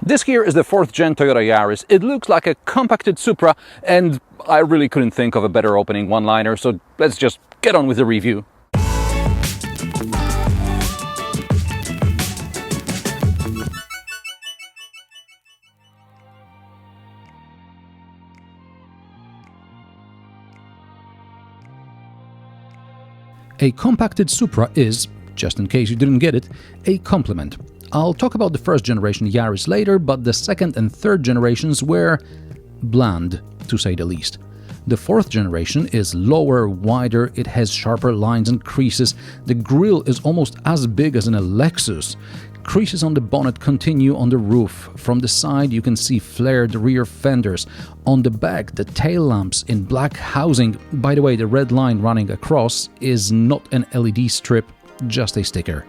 This here is the 4th gen Toyota Yaris. It looks like a compacted Supra, and I really couldn't think of a better opening one-liner, so let's just get on with the review. A compacted Supra is, just in case you didn't get it, a compliment. I'll talk about the 1st generation Yaris later, but the 2nd and 3rd generations were bland, to say the least. The 4th generation is lower, wider, it has sharper lines and creases, the grille is almost as big as in a Lexus. Creases on the bonnet continue on the roof. From the side you can see flared rear fenders. On the back, the tail lamps in black housing. By the way, the red line running across is not an LED strip, just a sticker.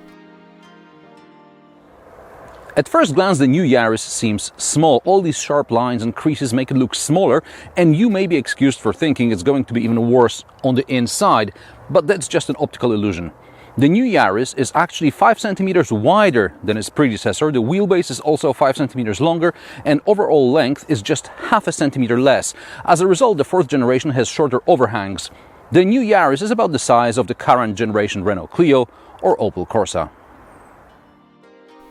At first glance, the new Yaris seems small. All these sharp lines and creases make it look smaller, and you may be excused for thinking it's going to be even worse on the inside, but that's just an optical illusion. The new Yaris is actually 5 centimeters wider than its predecessor, the wheelbase is also 5 centimeters longer, and overall length is just half a centimeter less. As a result, the 4th generation has shorter overhangs. The new Yaris is about the size of the current generation Renault Clio or Opel Corsa.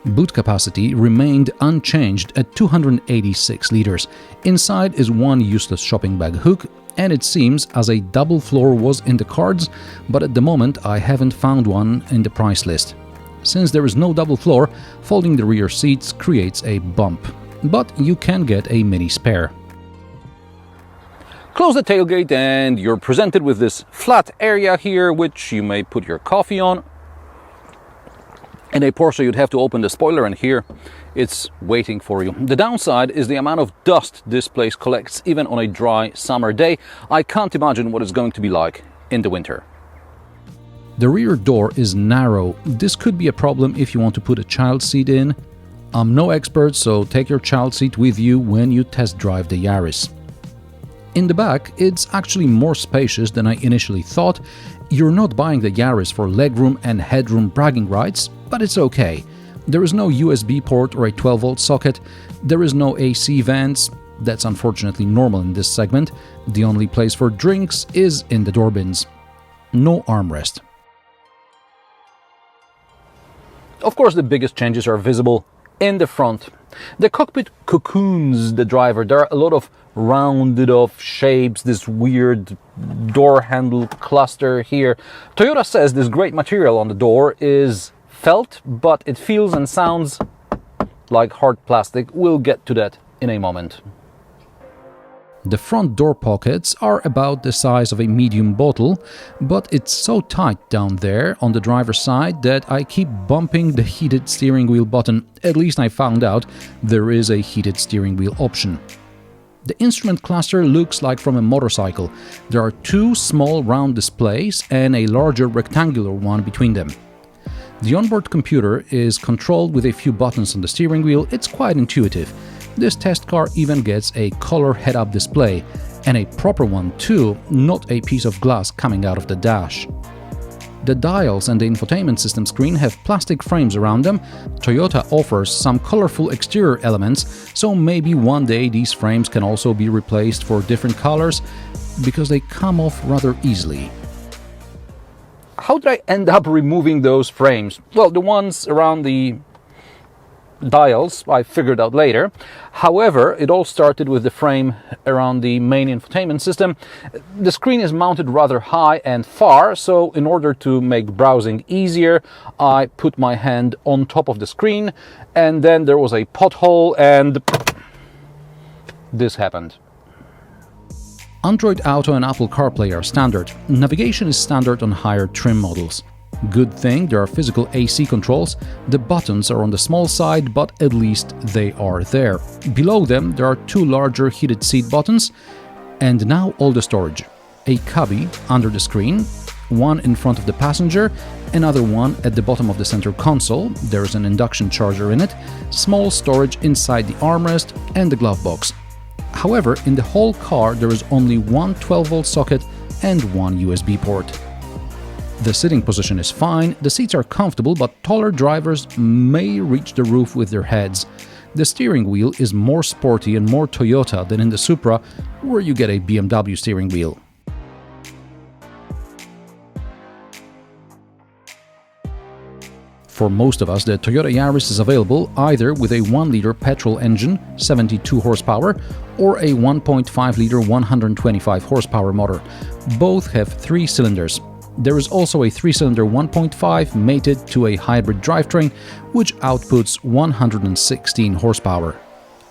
Boot capacity remained unchanged at 286 liters. Inside is one useless shopping bag hook, and it seems as a double floor was in the cards, but at the moment I haven't found one in the price list. Since there is no double floor, folding the rear seats creates a bump, but you can get a mini spare. Close the tailgate and you're presented with this flat area here, which you may put your coffee on. In a Porsche you'd have to open the spoiler, and here it's waiting for you. The downside is the amount of dust this place collects even on a dry summer day. I can't imagine what it's going to be like in the winter. The rear door is narrow. This could be a problem if you want to put a child seat in. I'm no expert, so take your child seat with you when you test drive the Yaris. In the back, it's actually more spacious than I initially thought. You're not buying the Yaris for legroom and headroom bragging rights, but it's okay. There is no USB port or a 12-volt socket. There is no AC vents. That's unfortunately normal in this segment. The only place for drinks is in the door bins. No armrest. Of course, the biggest changes are visible in the front. The cockpit cocoons the driver. There are a lot of rounded off shapes, this weird door handle cluster here. Toyota says this great material on the door is felt, but it feels and sounds like hard plastic. We'll get to that in a moment. The front door pockets are about the size of a medium bottle, but it's so tight down there on the driver's side that I keep bumping the heated steering wheel button. At least I found out there is a heated steering wheel option. The instrument cluster looks like from a motorcycle. There are two small round displays and a larger rectangular one between them. The onboard computer is controlled with a few buttons on the steering wheel. It's quite intuitive. This test car even gets a color head-up display, and a proper one too, not a piece of glass coming out of the dash. The dials and the infotainment system screen have plastic frames around them. Toyota offers some colorful exterior elements, so maybe one day these frames can also be replaced for different colors, because they come off rather easily. How did I end up removing those frames? Well, the ones around the dials I figured out later. However, it all started with the frame around the main infotainment system. The screen is mounted rather high and far, so in order to make browsing easier, I put my hand on top of the screen, and then there was a pothole and this happened. Android Auto and Apple CarPlay are standard. Navigation is standard on higher trim models. Good thing there are physical AC controls. The buttons are on the small side, but at least they are there. Below them there are two larger heated seat buttons, and now all the storage. A cubby under the screen, one in front of the passenger, another one at the bottom of the center console. There is an induction charger in it, small storage inside the armrest and the glove box. However, in the whole car there is only one 12-volt socket and one USB port. The sitting position is fine, the seats are comfortable, but taller drivers may reach the roof with their heads. The steering wheel is more sporty and more Toyota than in the Supra, where you get a BMW steering wheel. For most of us, the Toyota Yaris is available either with a 1-liter petrol engine, 72 horsepower, or a 1.5-liter 125 horsepower motor. Both have 3 cylinders. There is also a 3-cylinder 1.5 mated to a hybrid drivetrain, which outputs 116 horsepower.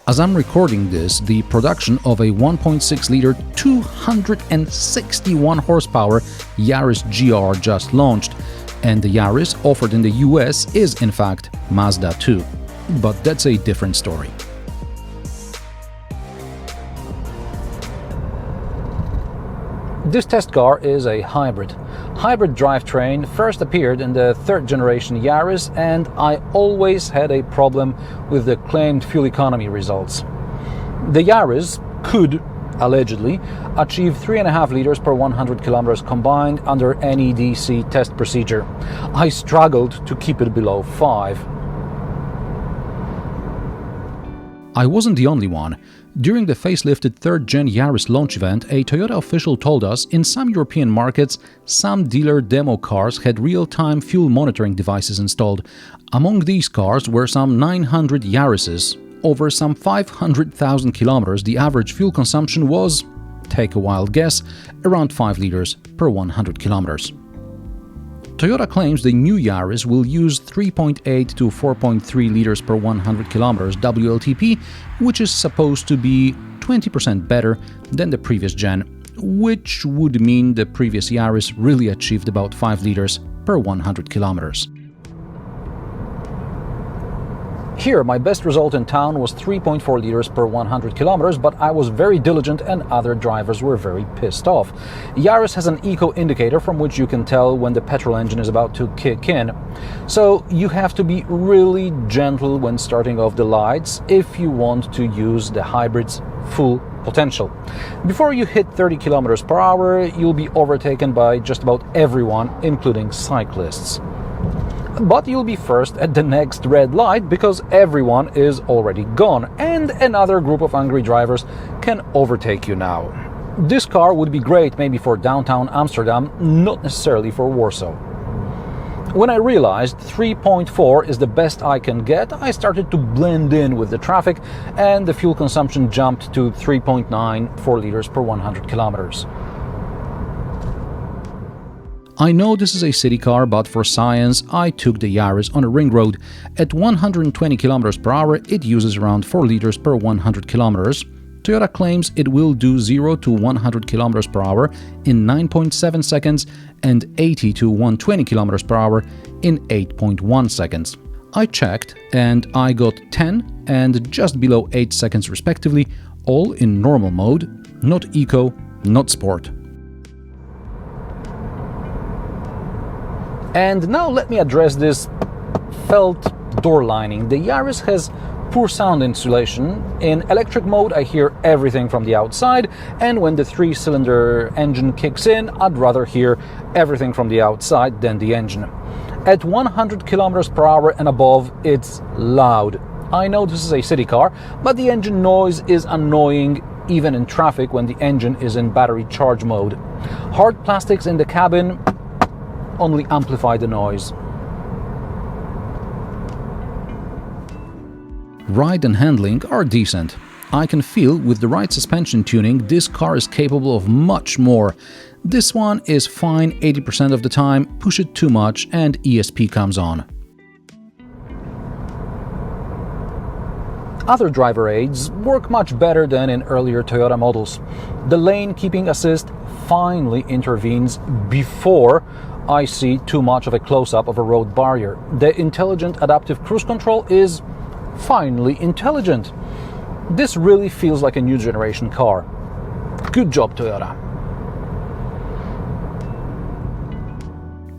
As I'm recording this, the production of a 1.6-liter 261 horsepower Yaris GR just launched, and the Yaris offered in the US is in fact Mazda 2. But that's a different story. This test car is a hybrid. Hybrid drivetrain first appeared in the 3rd generation Yaris, and I always had a problem with the claimed fuel economy results. The Yaris could, allegedly, achieve 3.5 liters per 100 kilometers combined under NEDC test procedure. I struggled to keep it below 5. I wasn't the only one. During the facelifted 3rd Gen Yaris launch event, a Toyota official told us in some European markets, some dealer demo cars had real-time fuel monitoring devices installed. Among these cars were some 900 Yarises. Over some 500,000 kilometers, the average fuel consumption was, take a wild guess, around 5 liters per 100 kilometers. Toyota claims the new Yaris will use 3.8 to 4.3 liters per 100 kilometers WLTP, which is supposed to be 20% better than the previous gen, which would mean the previous Yaris really achieved about 5 liters per 100 kilometers. Here, my best result in town was 3.4 liters per 100 kilometers, but I was very diligent and other drivers were very pissed off. Yaris has an eco indicator from which you can tell when the petrol engine is about to kick in. So you have to be really gentle when starting off the lights if you want to use the hybrid's full potential. Before you hit 30 kilometers per hour, you'll be overtaken by just about everyone, including cyclists. But you'll be first at the next red light because everyone is already gone and another group of angry drivers can overtake you now. This car would be great maybe for downtown Amsterdam, not necessarily for Warsaw. When I realized 3.4 is the best I can get, I started to blend in with the traffic and the fuel consumption jumped to 3.94 liters per 100 kilometers. I know this is a city car, but for science, I took the Yaris on a ring road. At 120 km per hour, it uses around 4 liters per 100 kilometers. Toyota claims it will do 0 to 100 km per hour in 9.7 seconds and 80 to 120 km per hour in 8.1 seconds. I checked and I got 10 and just below 8 seconds respectively, all in normal mode, not eco, not sport. And now let me address this felt door lining. The Yaris has poor sound insulation. In electric mode I hear everything from the outside, and when the 3-cylinder engine kicks in, I'd rather hear everything from the outside than the engine. At 100 kilometers per hour and above, it's loud. I know this is a city car, but the engine noise is annoying even in traffic when the engine is in battery charge mode. Hard plastics in the cabin only amplify the noise. Ride and handling are decent. I can feel with the right suspension tuning this car is capable of much more. This one is fine 80% of the time, push it too much and ESP comes on. Other driver aids work much better than in earlier Toyota models. The lane keeping assist finally intervenes before I see too much of a close-up of a road barrier. The intelligent adaptive cruise control is finally intelligent. This really feels like a new generation car. Good job, Toyota.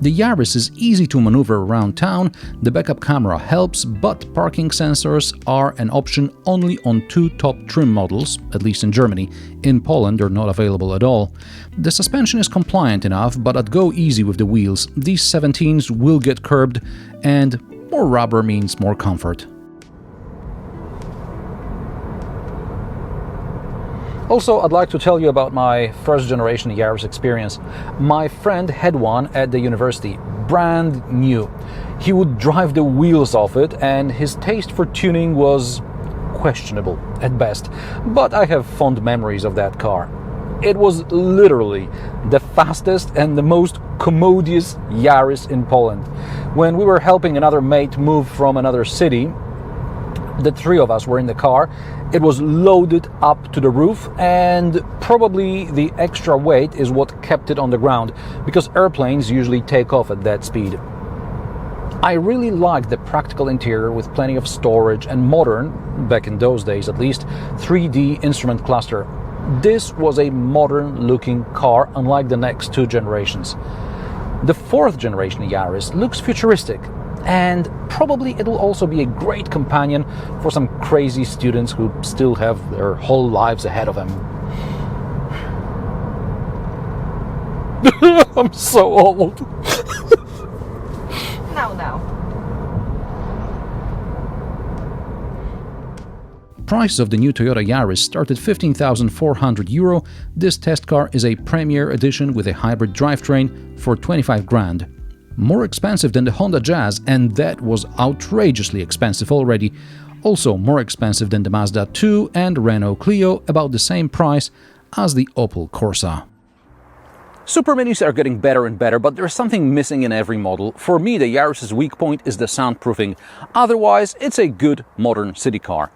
The Yaris is easy to maneuver around town, the backup camera helps, but parking sensors are an option only on 2 top trim models, at least in Germany. In Poland they're not available at all. The suspension is compliant enough, but I'd go easy with the wheels. These 17s will get curbed, and more rubber means more comfort. Also, I'd like to tell you about my first generation Yaris experience. My friend had one at the university, brand new. He would drive the wheels off it, and his taste for tuning was questionable at best, but I have fond memories of that car. It was literally the fastest and the most commodious Yaris in Poland. When we were helping another mate move from another city, the three of us were in the car. It was loaded up to the roof, and probably the extra weight is what kept it on the ground, because airplanes usually take off at that speed. I really liked the practical interior with plenty of storage and modern, back in those days at least, 3D instrument cluster. This was a modern looking car, unlike the next two generations. The fourth generation Yaris looks futuristic, and probably it will also be a great companion for some crazy students who still have their whole lives ahead of them. I'm so old. No. Price of the new Toyota Yaris start at €15,400. This test car is a Premier Edition with a hybrid drivetrain for 25 grand. More expensive than the Honda Jazz, and that was outrageously expensive already. Also more expensive than the Mazda 2 and Renault Clio, about the same price as the Opel Corsa. Superminis are getting better and better, but there's something missing in every model. For me, the Yaris's weak point is the soundproofing. Otherwise, it's a good modern city car.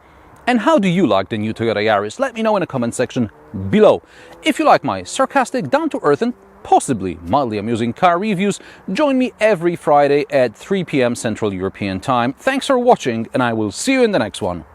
And how do you like the new Toyota Yaris? Let me know in the comment section below. If you like my sarcastic, down-to-earth and possibly mildly amusing car reviews, join me every Friday at 3 p.m. Central European Time. Thanks for watching, and I will see you in the next one.